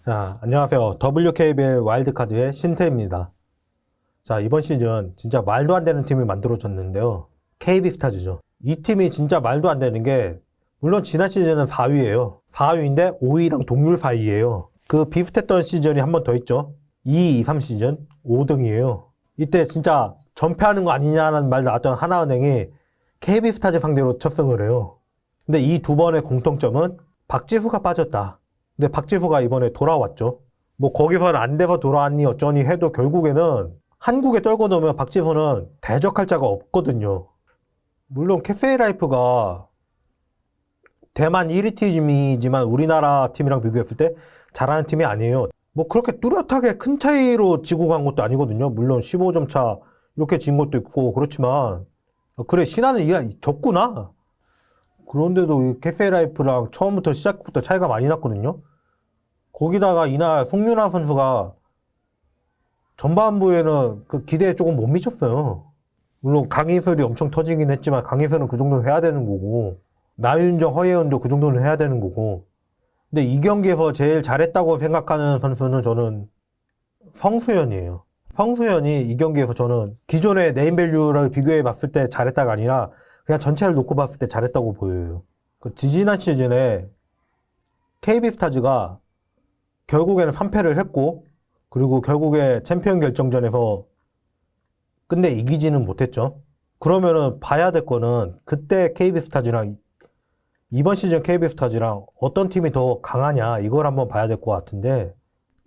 자, 안녕하세요. WKBL 와일드카드의 신태입니다. 자, 이번 시즌 진짜 말도 안 되는 팀을 만들어줬는데요. KB스타즈죠. 이 팀이 진짜 말도 안 되는 게, 물론 지난 시즌은 4위예요. 4위인데 5위랑 동률 사이예요. 그 비슷했던 시즌이 한 번 더 있죠. 2, 2, 3 시즌 5등이에요. 이때 진짜 전패하는 거 아니냐는 말 나왔던 하나은행이 KB스타즈 상대로 첫 승을 해요. 근데 이 두 번의 공통점은 박지수가 빠졌다. 근데 박지수가 이번에 돌아왔죠. 뭐 거기서는 안 돼서 돌아왔니 어쩌니 해도 결국에는 한국에 떨고 놓으면 박지수는 대적할 자가 없거든요. 물론 캐페이라이프가 대만 1위 팀이지만 우리나라 팀이랑 비교했을 때 잘하는 팀이 아니에요. 뭐 그렇게 뚜렷하게 큰 차이로 지고 간 것도 아니거든요. 물론 15점 차 이렇게 진 것도 있고 그렇지만 그래 신한은 이가 졌구나. 그런데도 캐페이라이프랑 처음부터 시작부터 차이가 많이 났거든요. 거기다가 이날 송윤아 선수가 전반부에는 그 기대에 조금 못 미쳤어요. 물론 강희슬이 엄청 터지긴 했지만 강희슬은 그 정도는 해야 되는 거고 나윤정, 허예은도 그 정도는 해야 되는 거고. 근데 이 경기에서 제일 잘했다고 생각하는 선수는 저는 성수현이에요. 성수현이 이 경기에서 저는 기존의 네임밸류를 비교해 봤을 때 잘했다가 아니라 그냥 전체를 놓고 봤을 때 잘했다고 보여요. 그 지지난 시즌에 KB스타즈가 결국에는 3패를 했고 그리고 결국에 챔피언 결정전에서 끝내 이기지는 못했죠. 그러면은 봐야 될 거는 그때 KB스타즈랑 이번 시즌 KB스타즈랑 어떤 팀이 더 강하냐 이걸 한번 봐야 될 것 같은데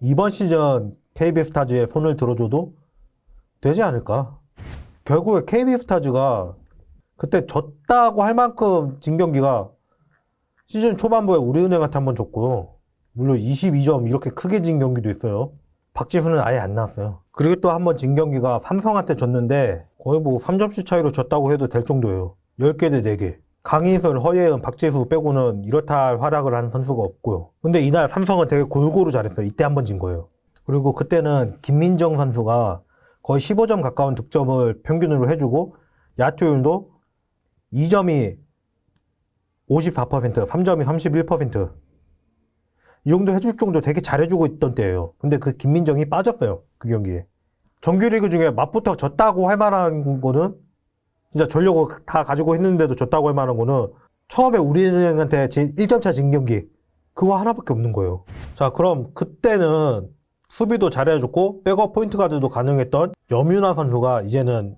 이번 시즌 KB스타즈에 손을 들어줘도 되지 않을까. 결국에 KB스타즈가 그때 졌다고 할 만큼 진 경기가 시즌 초반부에 우리은행한테 한번 졌고요. 물론 22점 이렇게 크게 진 경기도 있어요. 박지수는 아예 안 나왔어요. 그리고 또 한번 진 경기가 삼성한테 졌는데 거의 뭐 3점씩 차이로 졌다고 해도 될 정도예요. 10개 대 4개. 강희슬, 허예은, 박지수 빼고는 이렇다 할 활약을 한 선수가 없고요. 근데 이날 삼성은 되게 골고루 잘했어요. 이때 한번 진 거예요. 그리고 그때는 김민정 선수가 거의 15점 가까운 득점을 평균으로 해주고 야투율도 2점이 54%, 3점이 31%. 이 정도 해줄 정도 되게 잘해주고 있던 때예요. 근데 그 김민정이 빠졌어요. 그 경기에. 정규리그 중에 맞붙어 졌다고 할 만한 거는 진짜 전력을 다 가지고 했는데도 졌다고 할 만한 거는 처음에 우리은행한테 1점차 진 경기 그거 하나밖에 없는 거예요. 자, 그럼 그때는 수비도 잘해줬고 백업 포인트 가드도 가능했던 염윤아 선수가 이제는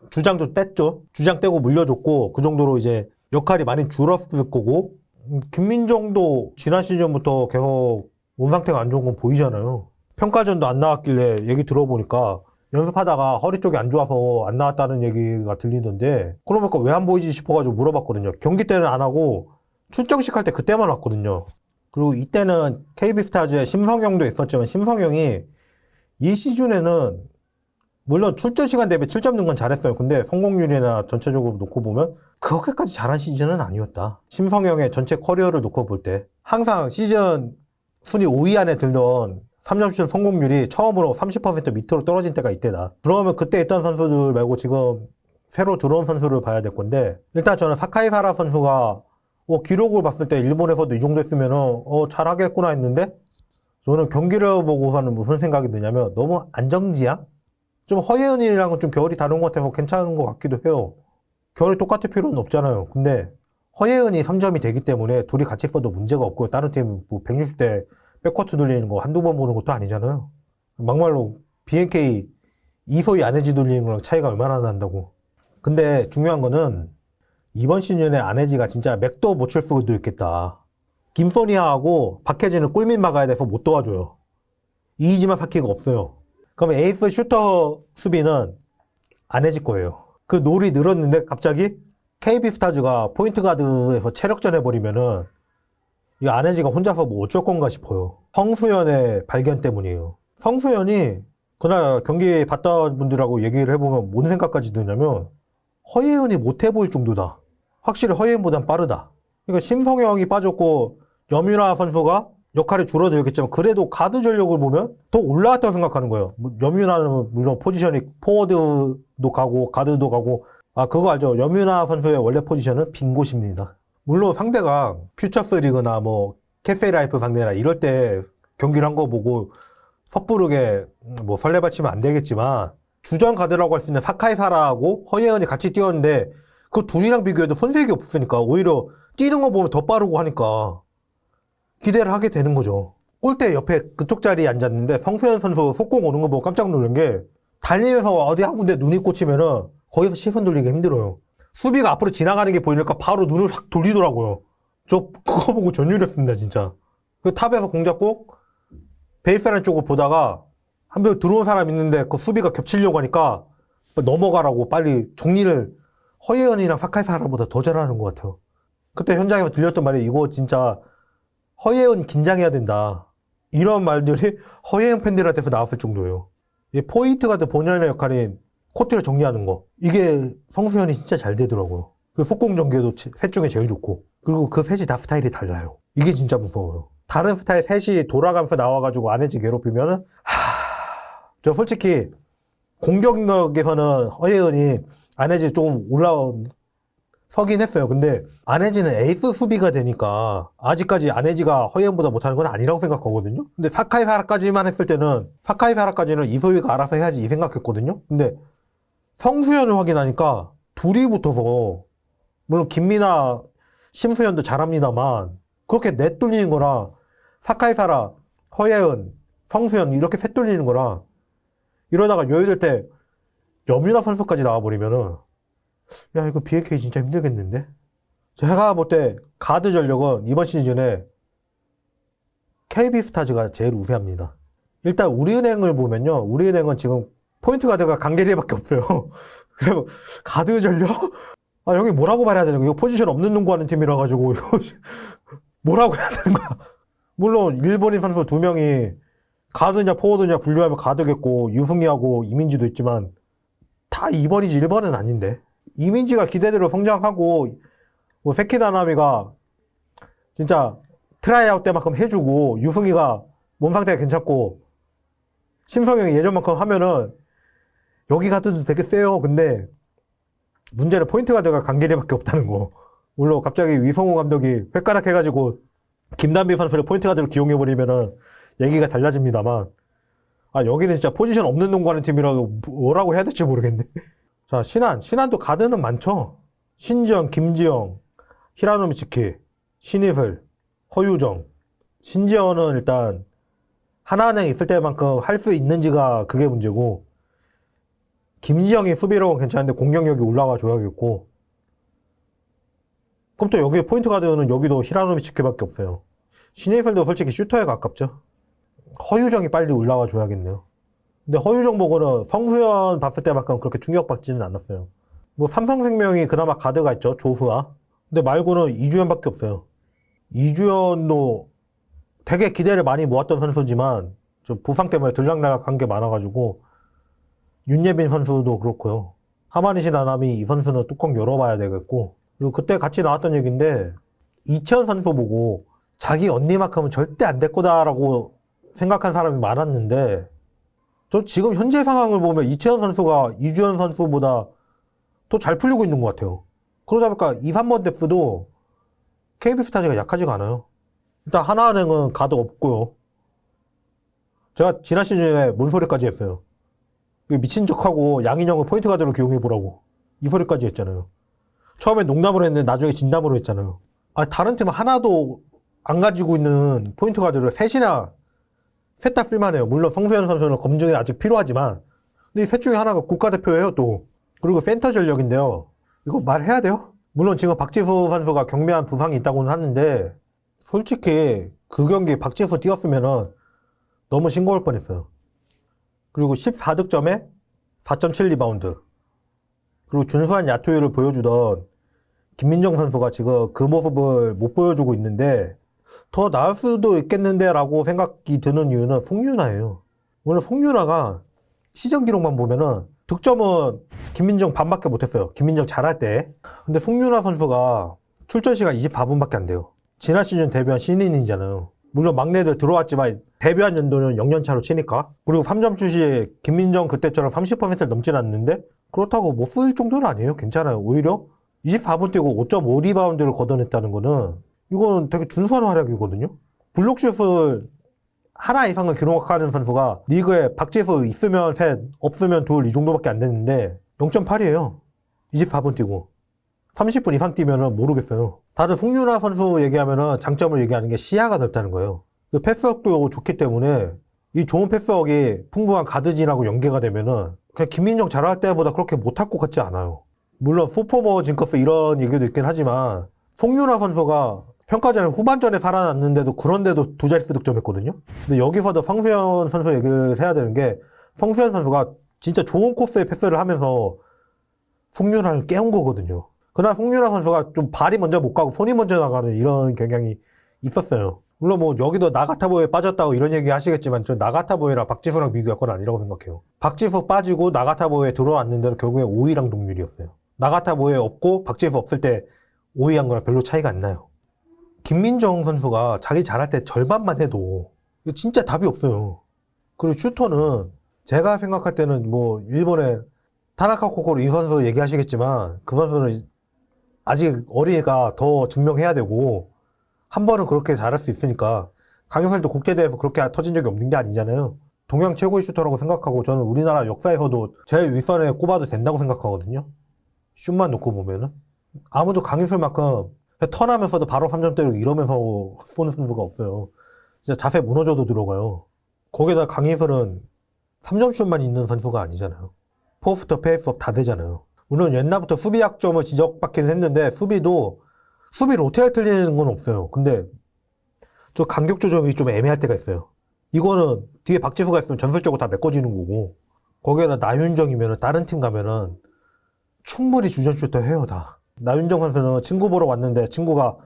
주장도 뗐죠. 주장 떼고 물려줬고 그 정도로 이제 역할이 많이 줄었을 거고 김민정도 지난 시즌부터 계속 몸 상태가 안 좋은 건 보이잖아요. 평가전도 안 나왔길래 얘기 들어보니까 연습하다가 허리 쪽이 안 좋아서 안 나왔다는 얘기가 들리던데 그러니까 왜 안 보이지 싶어가지고 물어봤거든요. 경기 때는 안 하고 출정식 할 때 그때만 왔거든요. 그리고 이때는 KB스타즈에 심성영도 있었지만 심성영이 이 시즌에는 물론 출전 시간 대비 7점 넣은 건 잘했어요. 근데 성공률이나 전체적으로 놓고 보면 그렇게까지 잘한 시즌은 아니었다. 심성영의 전체 커리어를 놓고 볼 때 항상 시즌 순위 5위 안에 들던 3점슛 성공률이 처음으로 30% 밑으로 떨어진 때가 이때다. 그러면 그때 있던 선수들 말고 지금 새로 들어온 선수를 봐야 될 건데 일단 저는 사카이사라 선수가 기록을 봤을 때 일본에서도 이 정도 했으면 잘하겠구나 했는데 저는 경기를 보고서는 무슨 생각이 드냐면 너무 안정지향? 좀 허예은이랑은 좀 결이 다른 것 같아서 괜찮은 것 같기도 해요. 결이 똑같을 필요는 없잖아요. 근데 허예은이 3점이 되기 때문에 둘이 같이 써도 문제가 없고 다른 팀 뭐 160대 백코트 돌리는 거 한두 번 보는 것도 아니잖아요. 막말로 BNK 이소희 안혜지 돌리는 거랑 차이가 얼마나 난다고. 근데 중요한 거는 이번 시즌에 안혜지가 진짜 맥도 못 칠 수도 있겠다. 김소니아하고 박혜진은 꿀밑 막아야 돼서 못 도와줘요. 이지만 파키가 없어요. 그러면 에이스 슈터 수비는 안혜지 거예요. 그 놀이 늘었는데 갑자기 KB스타즈가 포인트 가드에서 체력전 해버리면은 이 안혜지가 혼자서 뭐 어쩔 건가 싶어요. 성수현의 발견 때문이에요. 성수현이 그날 경기 봤던 분들하고 얘기를 해보면 뭔 생각까지 드냐면 허예은이 못해 보일 정도다. 확실히 허예은보단 빠르다. 그러니까 심성영이 빠졌고 염윤아 선수가 역할이 줄어들겠지만 그래도 가드 전력을 보면 더 올라왔다고 생각하는 거예요. 염윤아는 물론 포지션이 포워드도 가고 가드도 가고 그거 알죠? 염윤아 선수의 원래 포지션은 빈 곳입니다. 물론 상대가 퓨처스 리그나 뭐 캐페라이프 상대나 이럴 때 경기를 한 거 보고 섣부르게 뭐 설레발치면 안 되겠지만 주전 가드라고 할 수 있는 사카이사라하고 허예은이 같이 뛰었는데 그 둘이랑 비교해도 손색이 없으니까 오히려 뛰는 거 보면 더 빠르고 하니까 기대를 하게 되는 거죠. 골대 옆에 그쪽 자리에 앉았는데 성수현 선수 속공 오는 거 보고 깜짝 놀란 게 달리면서 어디 한 군데 눈이 꽂히면은 거기서 시선 돌리기 힘들어요. 수비가 앞으로 지나가는 게 보이니까 바로 눈을 확 돌리더라고요. 저 그거 보고 전율했습니다, 진짜. 그 탑에서 공 잡고 베이스라인 쪽을 보다가 한 명 들어온 사람 있는데 그 수비가 겹치려고 하니까 넘어가라고 빨리 정리를 허예은이랑 사카이사라보다 더 잘하는 것 같아요. 그때 현장에서 들렸던 말이 이거 진짜 허예은 긴장해야 된다. 이런 말들이 허예은 팬들한테서 나왔을 정도예요. 이 포인트 가드 본연의 역할인 코트를 정리하는 거. 이게 성수현이 진짜 잘 되더라고요. 그 속공 전개도 셋 중에 제일 좋고. 그리고 그 셋이 다 스타일이 달라요. 이게 진짜 무서워요. 다른 스타일 셋이 돌아가면서 나와가지고 안혜지 괴롭히면은 저 솔직히 공격력에서는 허예은이 안혜지 조금 올라서긴 했어요. 근데 안혜지는 에이스 수비가 되니까 아직까지 안혜지가 허예은보다 못하는 건 아니라고 생각하거든요. 근데 사카이사라까지만 했을 때는 사카이사라까지는 이소희가 알아서 해야지 이 생각했거든요. 근데 성수현을 확인하니까 둘이 붙어서 물론 김미나 심수현도 잘합니다만 그렇게 넷 돌리는 거랑 사카이사라, 허예은, 성수현 이렇게 셋 돌리는 거랑 이러다가 여유될 때 염유나 선수까지 나와버리면은 야 이거 BAK 진짜 힘들겠는데? 제가 볼 때 가드 전력은 이번 시즌에 KB스타즈가 제일 우세합니다. 일단 우리은행을 보면요. 우리은행은 지금 포인트 가드가 강계리밖에 없어요. 그리고 가드 전력? 아 여기 뭐라고 말해야 되는 거야? 이거 포지션 없는 농구하는 팀이라 가지고 뭐라고 해야 되는 거야? 물론 일본인 선수 2명이 가드냐 포워드냐 분류하면 가드겠고 유승희하고 이민지도 있지만 다 2번이지 1번은 아닌데 이민지가 기대대로 성장하고 뭐 세키다나미가 진짜 트라이아웃 때만큼 해주고 유승희가 몸 상태가 괜찮고 심성형이 예전만큼 하면은 여기 가드도 되게 세요. 근데 문제는 포인트 가드가 강길이밖에 없다는 거. 물론 갑자기 위성우 감독이 횟가락 해가지고 김단비 선수를 포인트 가드로 기용해버리면은 얘기가 달라집니다만 아 여기는 진짜 포지션 없는 농구하는 팀이라고 뭐라고 해야 될지 모르겠네. 자 신한도 가드는 많죠. 신지영, 김지영, 히라노미치키, 신이슬, 허유정. 신지영은 일단 하나은행 있을 때만큼 할 수 있는지가 그게 문제고 김지영이 수비력은 괜찮은데 공격력이 올라가 줘야겠고 그럼 또 여기 포인트 가드는 여기도 히라노미치키밖에 없어요. 신이슬도 솔직히 슈터에 가깝죠. 허유정이 빨리 올라가 줘야겠네요. 근데 허유정 보고는 성수현 봤을 때만큼 그렇게 충격받지는 않았어요. 뭐 삼성생명이 그나마 가드가 있죠. 조수아. 근데 말고는 이주연밖에 없어요. 이주연도 되게 기대를 많이 모았던 선수지만 좀 부상 때문에 들락날락한 게 많아가지고 윤예빈 선수도 그렇고요. 하마니시 나나미 이 선수는 뚜껑 열어봐야 되겠고 그리고 그때 같이 나왔던 얘기인데 이채연 선수 보고 자기 언니만큼은 절대 안 될 거다라고 생각한 사람이 많았는데 저 지금 현재 상황을 보면 이채연 선수가 이주연 선수보다 더 잘 풀리고 있는 것 같아요. 그러다 보니까 2, 3번 뎁스도 KB스타즈가 약하지가 않아요. 일단 하나은행은 가드 없고요. 제가 지난 시즌에 뭔 소리까지 했어요. 미친 척하고 양인영을 포인트 가드로 기용해보라고 이 소리까지 했잖아요. 처음에 농담으로 했는데 나중에 진담으로 했잖아요. 아 다른 팀은 하나도 안 가지고 있는 포인트 가드를 셋 다 쓸만해요. 물론 성수현 선수는 검증이 아직 필요하지만 근데 이 셋 중에 하나가 국가대표예요 또. 그리고 센터 전력인데요. 이거 말해야 돼요? 물론 지금 박지수 선수가 경미한 부상이 있다고는 하는데 솔직히 그 경기 박지수 뛰었으면은 너무 싱거울 뻔했어요. 그리고 14득점에 4.7 리바운드. 그리고 준수한 야투율을 보여주던 김민정 선수가 지금 그 모습을 못 보여주고 있는데 더 나을 수도 있겠는데 라고 생각이 드는 이유는 송윤아예요. 물론 송윤아가 시즌 기록만 보면은 득점은 김민정 반밖에 못했어요. 김민정 잘할 때. 근데 송윤아 선수가 출전 시간 24분밖에 안 돼요. 지난 시즌 데뷔한 신인이잖아요. 물론 막내들 들어왔지만 데뷔한 연도는 0년차로 치니까. 그리고 3점 슛이 김민정 그때처럼 30%를 넘진 않는데 그렇다고 못 쓸 정도는 아니에요. 괜찮아요. 오히려 24분 뛰고 5.5 리바운드를 걷어냈다는 거는 이건 되게 준수한 활약이거든요. 블록슛을 하나 이상을 기록하는 선수가 리그에 박지수 있으면 셋, 없으면 둘 이 정도밖에 안 되는데 0.8이에요. 24분 뛰고 30분 이상 뛰면은 모르겠어요. 다들 송윤아 선수 얘기하면은 장점을 얘기하는 게 시야가 넓다는 거예요. 그 패스워크도 좋기 때문에 이 좋은 패스워크이 풍부한 가드진하고 연계가 되면은 그냥 김민정 잘할 때보다 그렇게 못할 것 같지 않아요. 물론 소포머 징크스 이런 얘기도 있긴 하지만 송윤아 선수가 평가전에 후반전에 살아났는데도 그런데도 두 자릿수 득점했거든요. 근데 여기서도 성수현 선수 얘기를 해야 되는 게 성수현 선수가 진짜 좋은 코스의 패스를 하면서 송윤아를 깨운 거거든요. 그러나 송윤아 선수가 좀 발이 먼저 못 가고 손이 먼저 나가는 이런 경향이 있었어요. 물론 뭐 여기도 나가타보에 빠졌다고 이런 얘기 하시겠지만 저 나가타보에랑 박지수랑 비교할 건 아니라고 생각해요. 박지수 빠지고 나가타보에 들어왔는데도 결국에 5위랑 동률이었어요. 나가타보에 없고 박지수 없을 때 5위 한 거랑 별로 차이가 안 나요. 김민정 선수가 자기 잘할 때 절반만 해도 이거 진짜 답이 없어요. 그리고 슈터는 제가 생각할 때는 뭐 일본의 타나카 코코로 이 선수 얘기하시겠지만 그 선수는 아직 어리니까 더 증명해야 되고 한 번은 그렇게 잘할 수 있으니까 강효철도 국제대회에서 그렇게 터진 적이 없는 게 아니잖아요. 동양 최고의 슈터라고 생각하고 저는 우리나라 역사에서도 제일 윗선에 꼽아도 된다고 생각하거든요. 슛만 놓고 보면은 아무도 강효철만큼 턴하면서도 바로 3점 때리고 이러면서 쏘는 선수가 없어요. 진짜 자세 무너져도 들어가요. 거기다 강희슬은 3점슛만 있는 선수가 아니잖아요. 포스터 페이스업 다 되잖아요. 물론 옛날부터 수비 약점을 지적받기는 했는데 수비 로테를 틀리는 건 없어요. 근데 저 간격 조정이 좀 애매할 때가 있어요. 이거는 뒤에 박지수가 있으면 전술적으로 다 메꿔지는 거고 거기에다 나윤정이면 다른 팀 가면은 충분히 주전 슈터 해요 다. 나윤정 선수는 친구 보러 왔는데 친구가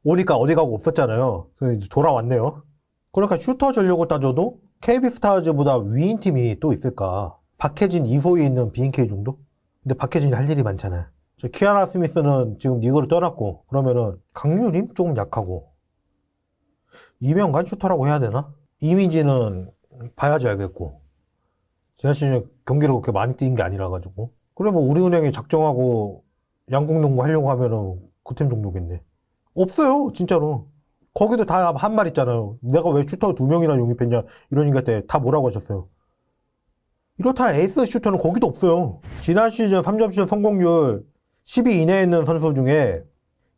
오니까 어디 가고 없었잖아요. 그래서 이제 돌아왔네요. 그러니까 슈터 전력을 따져도 KB스타즈보다 위인 팀이 또 있을까? 박혜진, 이소희 있는 BNK 정도? 근데 박혜진이 할 일이 많잖아요. 저 키아나 스미스는 지금 리그를 떠났고 그러면은 강유림 조금 약하고 이명관 슈터라고 해야 되나? 이민지는 봐야지 알겠고 지난 시즌에 경기를 그렇게 많이 뛴 게 아니라 가지고 그래 뭐 우리은행이 작정하고 양궁농구 하려고 하면은 그 팀 정도겠네. 없어요 진짜로. 거기도 다 한 말 있잖아요. 내가 왜 슈터 2명이나 영입했냐 이런 얘기 할 때 다 뭐라고 하셨어요. 이렇다 에이스 슈터는 거기도 없어요. 지난 시즌 3점슛 성공률 10위 이내에 있는 선수 중에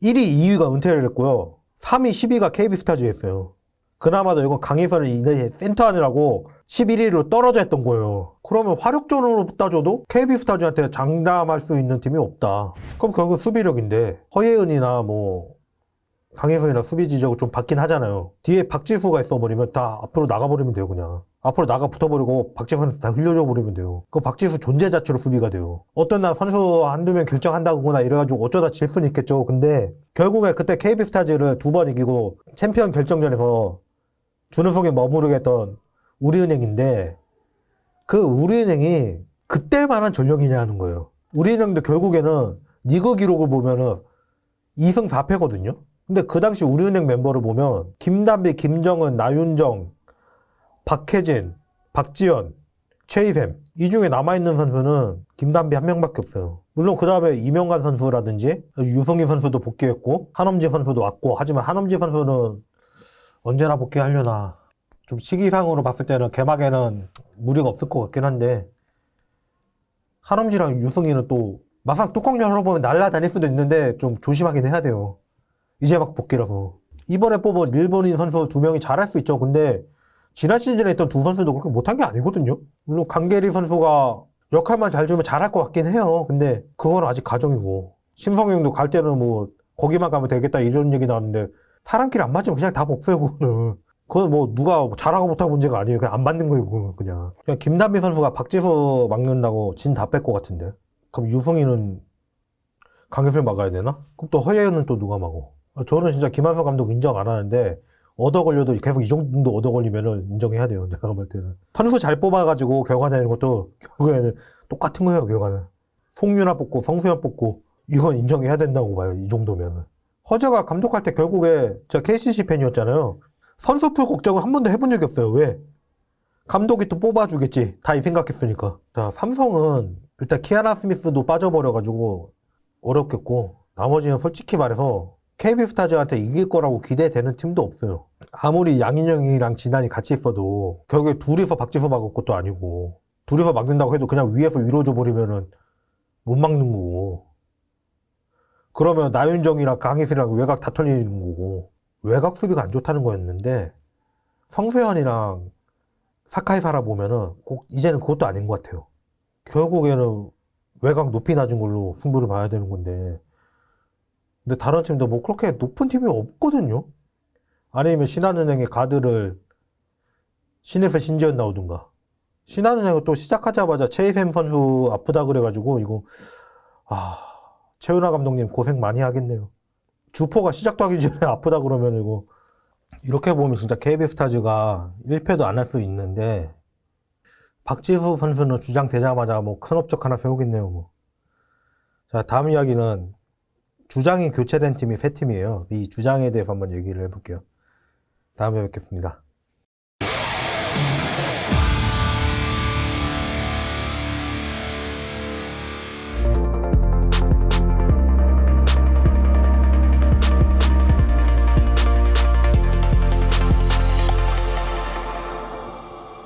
1위, 2위가 은퇴를 했고요. 3위, 10위가 KB스타즈에 있어요. 그나마도 이건 강희선을 이내 센터 하느라고 11위로 떨어져 했던 거예요. 그러면 화력전으로 따져도 KB스타즈한테 장담할 수 있는 팀이 없다. 그럼 결국 수비력인데 허예은이나 뭐 강희선이나 수비 지적을 좀 받긴 하잖아요. 뒤에 박지수가 있어버리면 다 앞으로 나가버리면 돼요 그냥. 앞으로 나가 붙어버리고 박지수한테 다 흘려줘 버리면 돼요. 그 박지수 존재 자체로 수비가 돼요. 어떤 날 선수 한두 명 결정한다거나 이래가지고 어쩌다 질 수는 있겠죠. 근데 결국에 그때 KB스타즈를 2번 이기고 챔피언 결정전에서 준우승에 머무르게 했던 우리은행인데 그 우리은행이 그때만한 전력이냐 하는 거예요. 우리은행도 결국에는 리그 기록을 보면은 2승 4패거든요. 근데 그 당시 우리은행 멤버를 보면 김단비, 김정은, 나윤정, 박혜진, 박지현, 최희샘 이 중에 남아있는 선수는 김단비 한 명밖에 없어요. 물론 그 다음에 이명관 선수라든지 유승희 선수도 복귀했고 한엄지 선수도 왔고 하지만 한엄지 선수는 언제나 복귀하려나 좀 시기상으로 봤을 때는 개막에는 무리가 없을 것 같긴 한데 한엄지랑 유승희는 또 막상 뚜껑 열어보면 날아다닐 수도 있는데 좀 조심하긴 해야 돼요. 이제 막 복귀라서. 이번에 뽑은 일본인 선수 2명이 잘할 수 있죠. 근데 지난 시즌에 있던 두 선수도 그렇게 못한 게 아니거든요. 물론 강계리 선수가 역할만 잘 주면 잘할 것 같긴 해요. 근데 그건 아직 가정이고 심성형도 갈 때는 뭐 거기만 가면 되겠다 이런 얘기 나왔는데 사람끼리 안 맞으면 그냥 답 없어요 그거는. 그건 뭐 누가 잘하고 못하고 문제가 아니에요. 그냥 안 맞는 거예요 그거는 그냥. 그냥 김단비 선수가 박지수 막는다고 진 다 뺄 것 같은데. 그럼 유승희는 강효철 막아야 되나? 그럼 또 허예은은 또 누가 막어? 저는 진짜 김한성 감독 인정 안 하는데 얻어 걸려도 계속 이 정도 얻어 걸리면은 인정해야 돼요. 내가 볼 때는. 선수 잘 뽑아가지고 결과 내는 것도 결국에는 똑같은 거예요. 결과는. 송윤아 뽑고 성수현 뽑고 이건 인정해야 된다고 봐요. 이 정도면은. 허재가 감독할 때 결국에 제가 KCC 팬이었잖아요. 선수풀 걱정을 한 번도 해본 적이 없어요. 왜? 감독이 또 뽑아주겠지. 다 이 생각했으니까. 자, 삼성은 일단 키아나 스미스도 빠져버려가지고 어렵겠고 나머지는 솔직히 말해서 KB스타즈한테 이길 거라고 기대되는 팀도 없어요. 아무리 양인영이랑 진한이 같이 있어도 결국에 둘이서 박지수 막을 것도 아니고 둘이서 막는다고 해도 그냥 위에서 위로 줘버리면은 못 막는 거고 그러면 나윤정이랑 강희슬이랑 외곽 다 털리는 거고 외곽 수비가 안 좋다는 거였는데 성수현이랑 사카이 살아보면은 꼭 이제는 그것도 아닌 것 같아요. 결국에는 외곽 높이 낮은 걸로 승부를 봐야 되는 건데 근데 다른 팀도 뭐 그렇게 높은 팀이 없거든요. 아니면 신한은행의 가드를 신에서 신지연 나오든가 신한은행은 또 시작하자마자 최희샘 선수 아프다 그래가지고 이거 최은하 감독님 고생 많이 하겠네요. 주포가 시작도 하기 전에 아프다 그러면 이거 이렇게 보면 진짜 KB스타즈가 1패도 안 할 수 있는데 박지수 선수는 주장 되자마자 뭐 큰 업적 하나 세우겠네요. 뭐. 자, 다음 이야기는 주장이 교체된 팀이 세 팀이에요. 이 주장에 대해서 한번 얘기를 해볼게요. 다음에 뵙겠습니다.